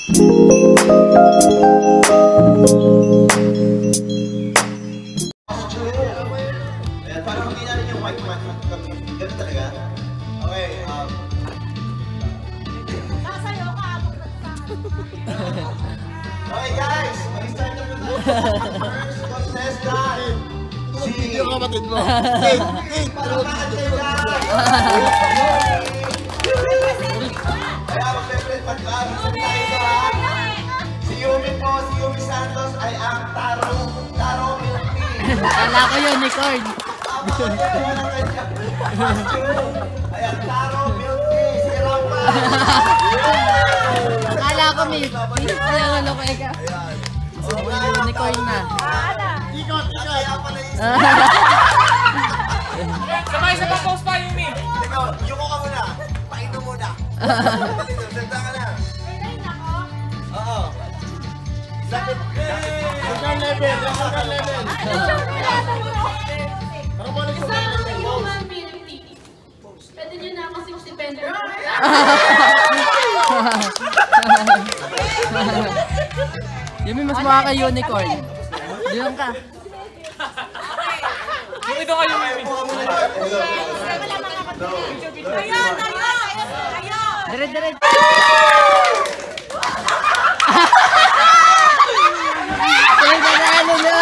Parang hindi natin yung white mat. Ganun talaga? Okay, Sasayaw ka, abot na sa okay guys, mag-start na muna. First contestant. Video kapatid mo. Parang kaantay ka. Kaya mag-friend mag-class. Si Yumi po, si Yumi Santos ay ang Taro Milk Tea. Kala ko unicorn. Ay ang Taro Milk Tea. Si Rampa. Akala ko may ano ko eka. Unicorn na. Ikot. Kaya pala yung Sabay sa pang-post pa, Yumi! ikaw, yuko ka muna. Painom muna. Salta ka na. Oo. Second level. Para mo ulit Isang human milk tea. Pwede nyo na ako 60 pender. Yumi, mas mukha ka unicorn. Diyan ka. Yumi doon ka, Yumi! Dire. Ay, nanalo na!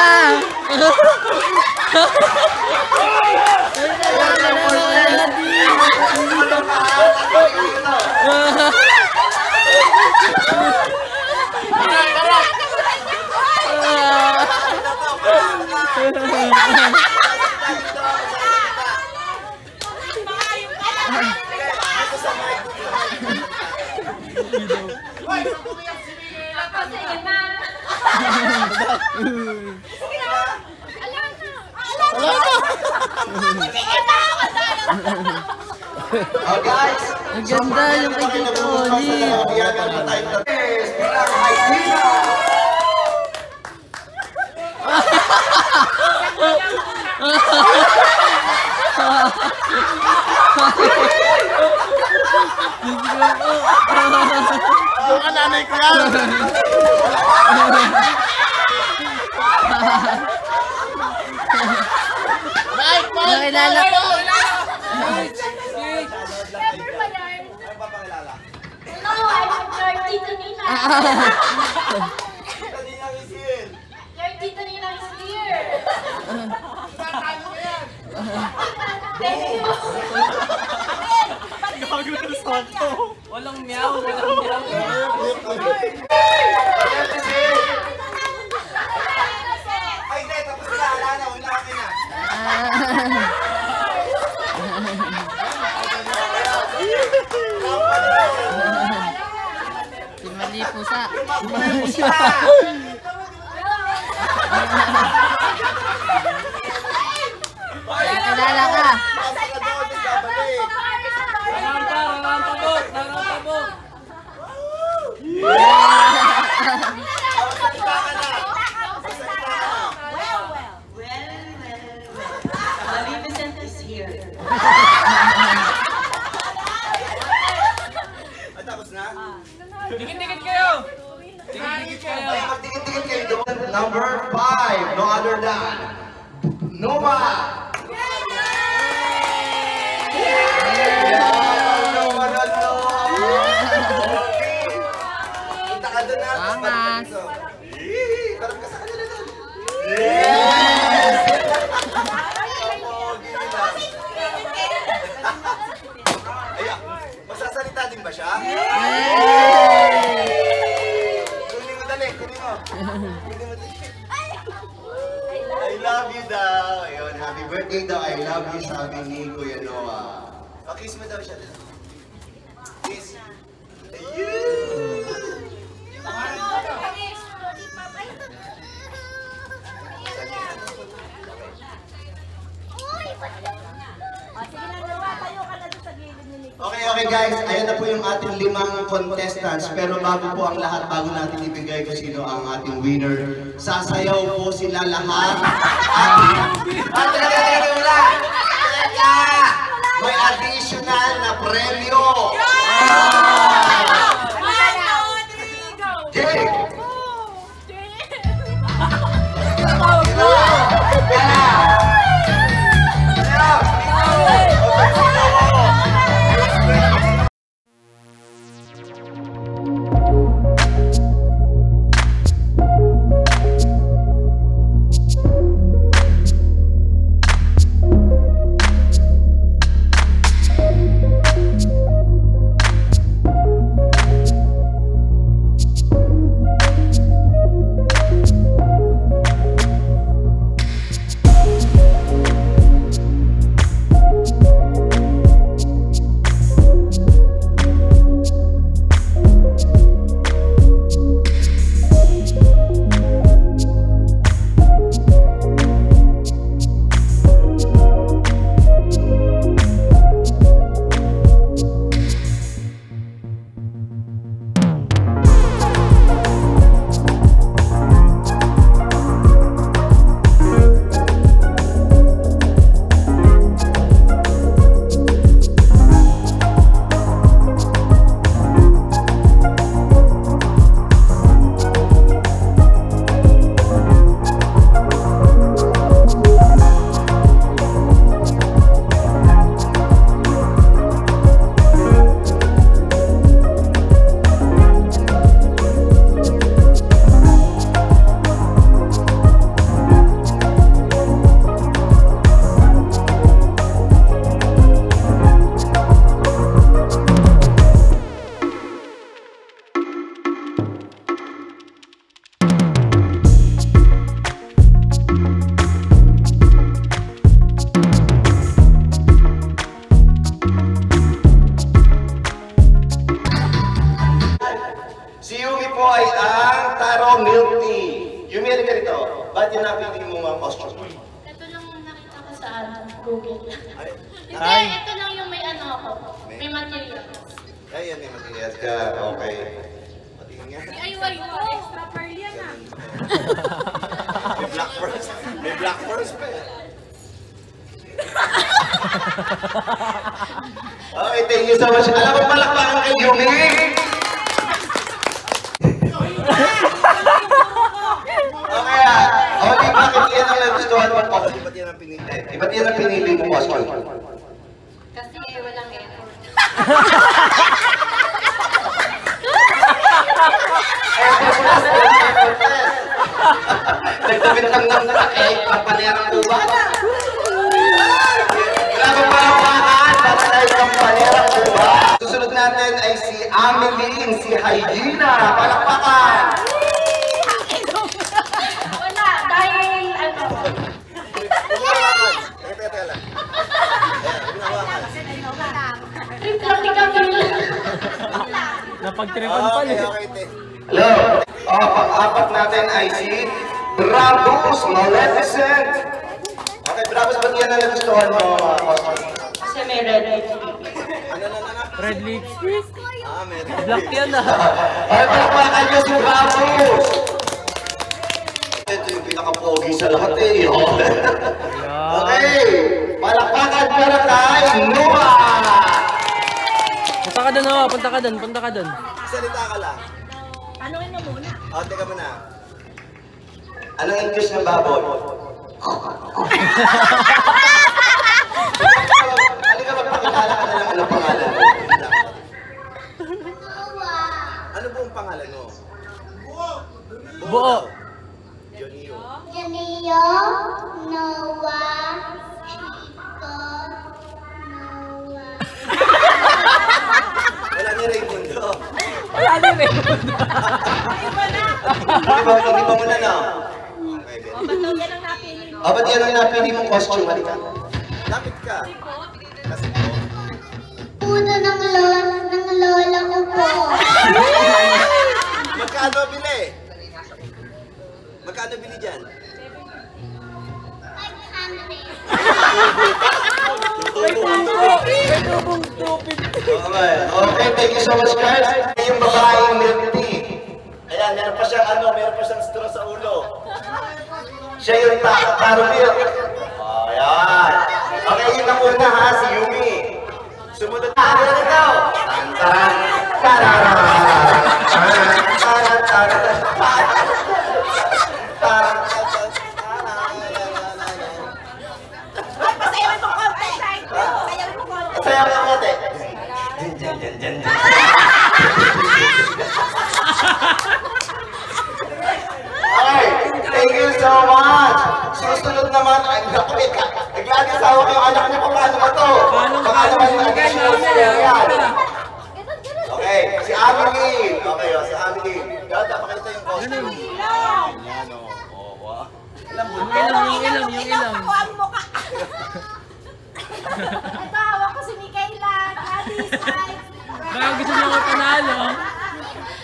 Oh guys, Ang ganda yung kay Tito Olive. Biyagan na tayo ng test. Bilang Haydina. Yung kananay ko yan. Nakilala ko. Never ba yan? Ano ba pakilala? No, I'm Lord Tito Nina. Kanina isin. Lord Tito Nina is here. Thank you. Walang meow, walang meow. Ay, hindi. Tapos na. Wala na. Wala ka na. Si Mali Pusa. Nakilala ka. Tabok! Maleficent is here. Tapos na? Dikit-dikit kayo! Dikit-dikit kayo! Ay, magdikit-dikit kayo doon. Number 5. No other than Numa. Punta ka doon na. Angas. Parang ka sa kanila doon. Yes! Ayan, masasalita din ba siya? Kunin mo dali, kunin mo. Kunin mo dali. I love you daw. Ayun, happy birthday daw. I love you, sabi ni Kuya Noah. Kiss mo daw siya. Kiss. Ayun! Okay guys, ayan na po yung ating 5 contestants. Pero bago po ang lahat, bago natin ibigay kung sino ang ating winner, sasayaw po sila lahat. At wala! May additional na premyo! Yumi, ano ka rito? Ba't yung napili mo mga costume? Ito lang yung nakita ko sa Google. Hindi, Ay. ito lang yung may ano ako. May material. Ay, yan, may materials ka. Okay. Patingin nga. Ay, wait mo. Extra pearl yan ah. May black first. May black first pa eh. Okay, thank you so much. Alam mo, palakpakan kay Yumi! Okay okay, bakit yan ang nagustuhan mo? Iba't yan ang pinili. Iba't yan ang pinili mo costume. Kasi walang effort. Nagdabit lang ng cake, pampanerang uba. Grabe palakpakan, patay pampanerang uba. Susunod natin ay si Ameline, si Hyena. Palakpakan! Wala, dahil ano. Trip lang ni Camille. Napagtripan pala. Hello. Pang-apat natin ay si Bravos Maleficent. Okay, Bravos, ba't yan ang nagustuhan mo? Kasi may red Red lipstick. Black yan ah. Ay, palakpakan niyo si Bravos! Ito yung pinaka-pogi sa lahat eh. Okay, palakpakan para kay Noah! Punta ka doon oh. Punta ka doon. Punta ka doon. Salita ka lang. Tanungin mo muna. O, teka muna. Anong English ng baboy? Halika, magpakilala ka na lang anong pangalan mo. Ano po ang pangalan mo? Buo. Jonio. Janio, Noah, Chico, Noah. Wala ni Raymundo. Wala na rin. Hindi ba muna na? Okay, Ben. Yan ang napili mo. Ba't yan ang napili mong costume? Halika. Lapit ka. Kasi po. Puno ng lola ko po. Magkano bili? Magkano bili dyan? 500. Okay, thank you so much guys. Yung babaeng milk tea. Ayan, meron pa siyang straw sa ulo. Siya yung caramel. Ayan. Okay, yun ang una ha, si Yumi. Sumunod na, ano na ito? Tantaran, tararan, tararan, tararan, tararan, tararan. Pasayawan mo konti. Pasayawan mo konti. Saya ka natin. Dyan. Okay, thank you so much. Susunod naman, ay, naglagisawa ko yung anak niya, paano ba to? Baka naman yung additional yan. Okay, si Ameline. Okay, si Ameline. Gata, pakita yung costume. Ayan, oh, wow. Yung ilang. Ang mukha. Ito, hawak ko si Mikaela. Gladys, Mike. Baka gusto niyo ako panalo.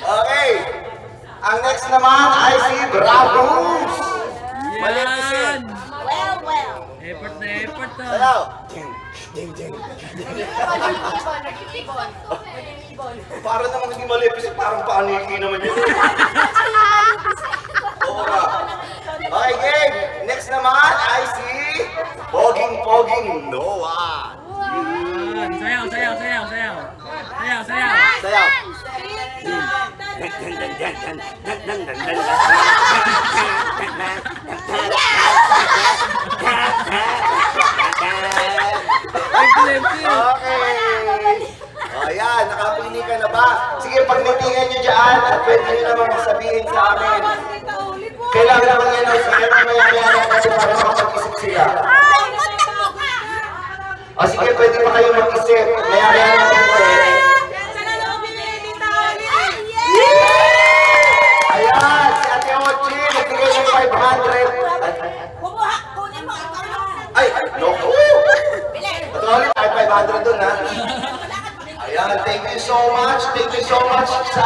Okay, ang next naman ay si Bravos. Yan. Well. Effort na effort to. Hello. Para namang hindi malipis, parang paniki naman yun. Oo nga. Okay, game. Next naman ay si Poging Noah. Yan. Sayaw. Sayaw. Excellent. Okay. O yan, nakapili ka na ba? Sige, pagnitingan nyo dyan at pwede nyo naman sabihin sa amin. Kailangan naman yan o sige, mamaya kasi para makapag-isip sila. O sige, pwede pa kayo mag-isip. Mayaya na konti. Ayan, si Ate Ochi, nagbigay ng 500. Kunin mo. Ay, naku! Patuloy, 500 dun ha. Ayan, thank you so much. Thank you so much sa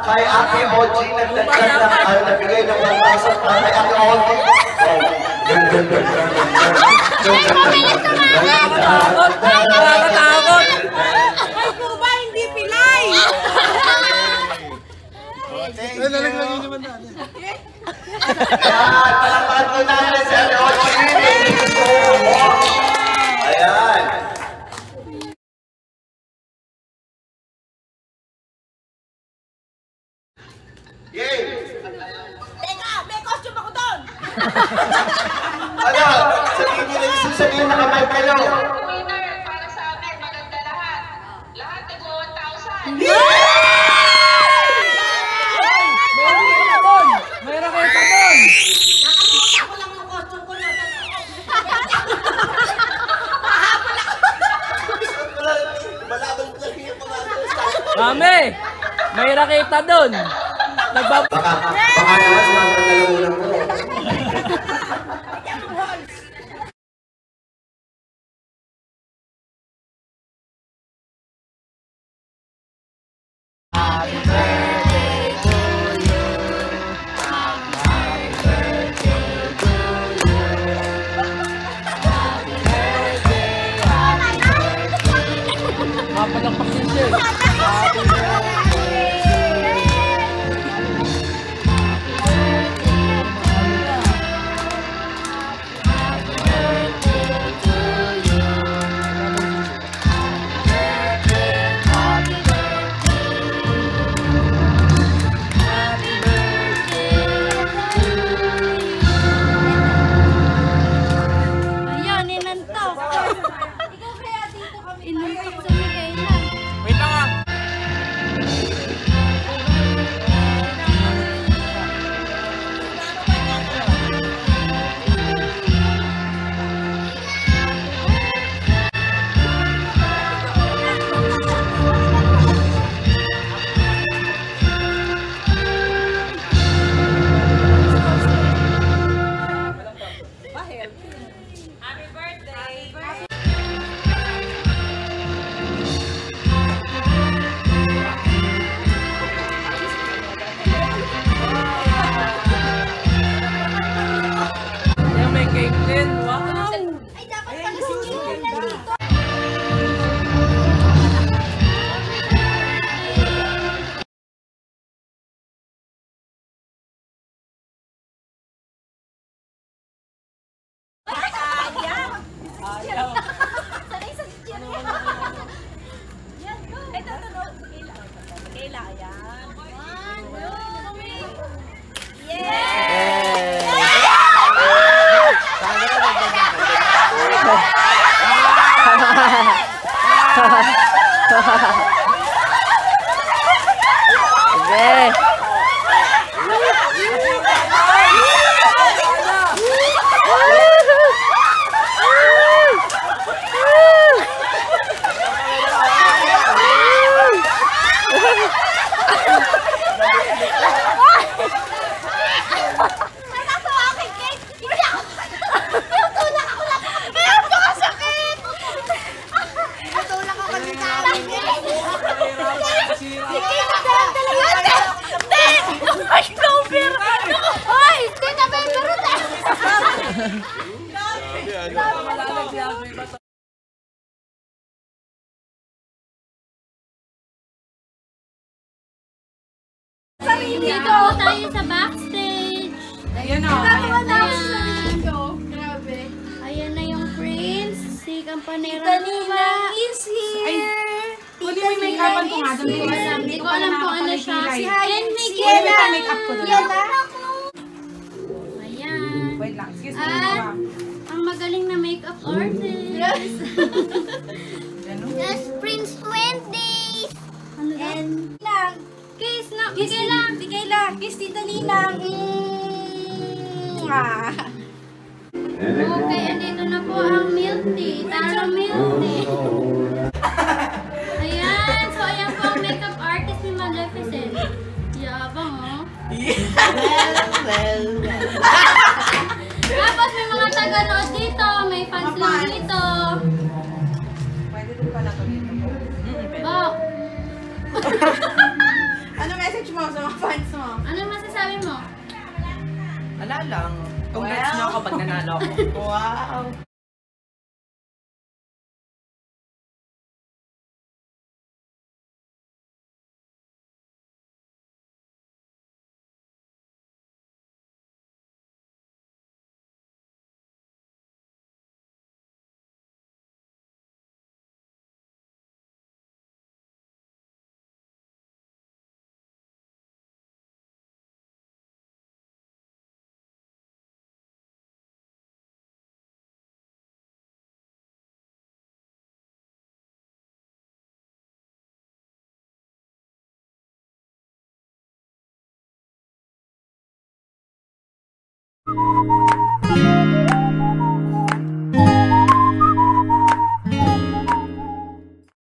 kay Ate Oji nagbigay ng 1,000 para kay Ate Oji. Nakakatakot. Ay, Kuba, hindi pilay! Ay, nalaglag naman na. Ayan, palakpakan po natin si Ate Oji. Thank you so much. Ayan. Yay! Teka, may costume ako doon! Ano? Sabihin nyo na yung sasabihin na kamay kayo. Winner para sa amin, maganda lahat. Lahat nag-1,000. May raketa doon! Nakalimutan ko lang yung costume ko na. Malabang ko lang yung mga Mami! May raketa doon! Baka naman sumasagot na lang ulang ko. Mapalakpak din siya eh. Ayun, inantok. Ikaw kaya dito kami. Inantok sa Mikaela. Wait lang ah! Ayan, may cake din. Wow! Ay, dapat pala si Mikaela dito. Sanay sa chichir. Yan, go. Ito, Mikaela, ayan. 1, 2, 3. Yeah! Sige! Wala sa akin, Kate! Hindi ako! Tinutulak ako lang! Mayroon pa ka sakit! Tinutulak ako ni Karen! Sige, madam talaga! Hindi! Ay, Clover! Ay, tinabi! Pero dito tayo sa backstage. Ayan o. Ayan na yung prince. Si Campanera is here. Kunin mo yung make-upan ko nga. Hindi ko alam kung ano siya. Si Hi. Hayan Kunin Miguel. mo make-up ko doon. Ayan. Wait lang. Excuse me. At ang magaling na makeup artist. Yes, Prince 20. Ano and lang. Kiss na. Bigay lang. Bigay lang. Kiss Tita Ninang. Okay, andito na po ang milk tea. Tara milk tea. Ayan. So, ayan po ang makeup artist ni Maleficent. Yabang, oh. Well. Tapos may mga taga-nood dito. May fans lang dito. Pwede din pala ito dito. Bok. Ano message mo sa mga fans mo? Ano masasabi mo? Wala lang. Congrats nyo ako pag nanalo ako. Wow!